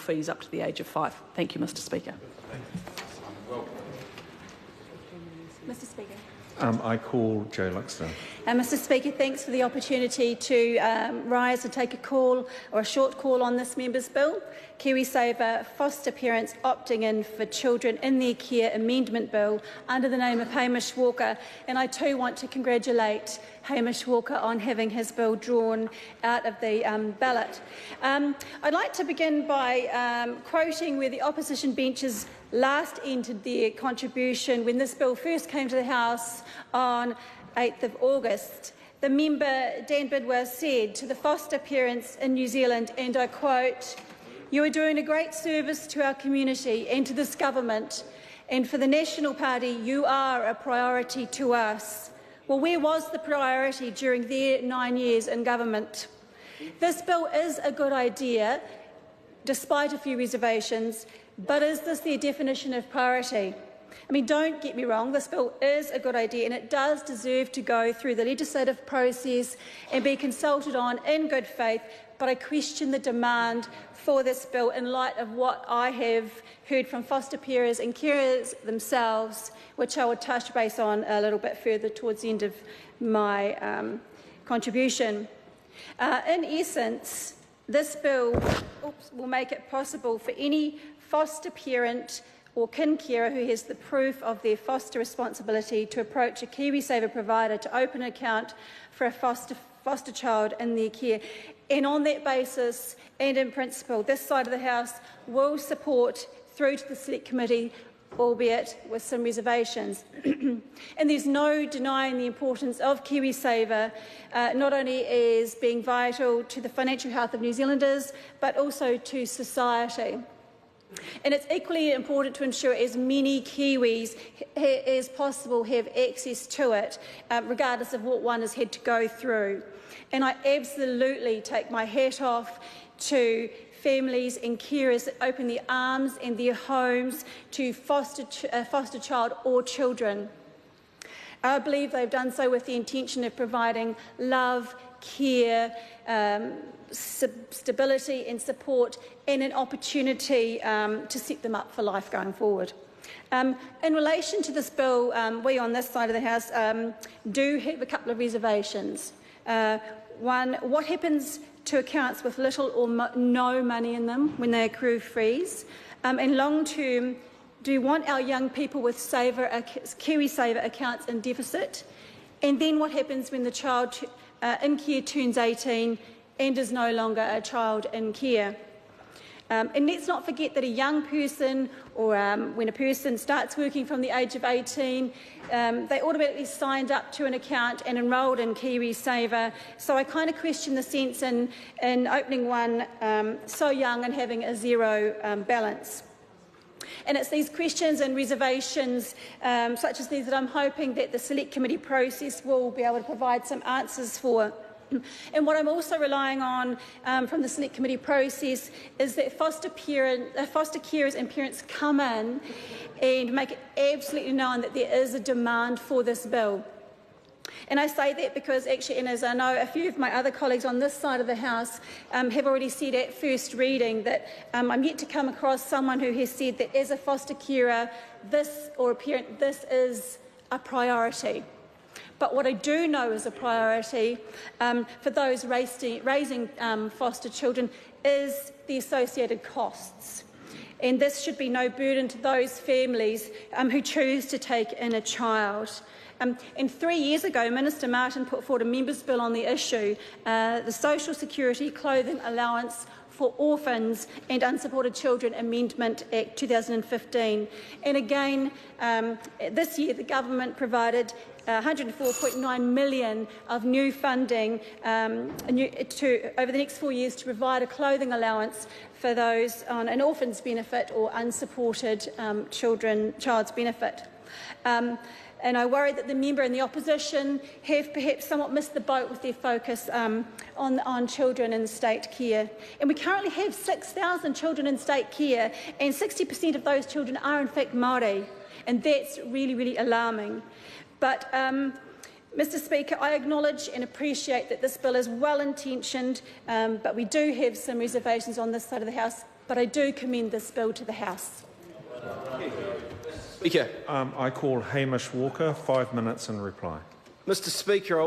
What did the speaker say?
fees up to the age of 5. Thank you, Mr Speaker. Mr Speaker. I call Joe Luxton. Mr Speaker, thanks for the opportunity to rise and take a call or a short call on this member's bill. KiwiSaver foster parents opting in for children in their care amendment bill under the name of Hamish Walker, and I too want to congratulate Hamish Walker on having his bill drawn out of the ballot. I'd like to begin by quoting where the opposition benches last entered their contribution when this bill first came to the House on 8th of August. The member, Dan Bidwell, said to the foster parents in New Zealand, and I quote, "You are doing a great service to our community and to this government, and for the National Party, you are a priority to us." Well, where was the priority during their 9 years in government? This bill is a good idea, despite a few reservations, but is this their definition of priority? I mean, don't get me wrong, this bill is a good idea and it does deserve to go through the legislative process and be consulted on in good faith, but I question the demand for this bill in light of what I have heard from foster carers and carers themselves, which I will touch base on a little bit further towards the end of my contribution. In essence, this bill will make it possible for any foster parent or kin carer who has the proof of their foster responsibility to approach a KiwiSaver provider to open an account for a foster child in their care. And on that basis, and in principle, this side of the House will support through to the Select Committee, albeit with some reservations. And there's no denying the importance of KiwiSaver, not only as being vital to the financial health of New Zealanders, but also to society. And it's equally important to ensure as many Kiwis as possible have access to it, regardless of what one has had to go through. And I absolutely take my hat off to families and carers that open their arms and their homes to foster child or children. I believe they've done so with the intention of providing love, care, stability and support, and an opportunity to set them up for life going forward. In relation to this bill, we on this side of the House do have a couple of reservations. One, what happens to accounts with little or no money in them when they accrue freeze? And long term, do we want our young people with KiwiSaver accounts in deficit? And then what happens when the child in care turns 18 and is no longer a child in care? And let's not forget that a young person, or when a person starts working from the age of 18, they automatically signed up to an account and enrolled in KiwiSaver. So I kind of question the sense in opening one so young and having a zero balance. And it's these questions and reservations such as these that I'm hoping that the Select Committee process will be able to provide some answers for. And what I'm also relying on from the Select Committee process is that foster carers and parents come in and make it absolutely known that there is a demand for this bill. And I say that because actually, and as I know a few of my other colleagues on this side of the House have already said at first reading, that I'm yet to come across someone who has said that as a foster carer, this, or a parent, this is a priority. But what I do know is a priority for those raising foster children is the associated costs. And this should be no burden to those families who choose to take in a child. And 3 years ago, Minister Martin put forward a member's bill on the issue, the Social Security Clothing Allowance for Orphans and Unsupported Children Amendment Act 2015. And again, this year the government provided $104.9 million of new funding over the next 4 years to provide a clothing allowance for those on an orphan's benefit or unsupported child's benefit. And I worry that the member and the opposition have perhaps somewhat missed the boat with their focus on children in state care. And we currently have 6,000 children in state care, and 60% of those children are in fact Māori. And that's really, really alarming. But, Mr Speaker, I acknowledge and appreciate that this bill is well-intentioned, but we do have some reservations on this side of the House, but I do commend this bill to the House. Speaker. I call Hamish Walker, 5 minutes in reply. Mr Speaker,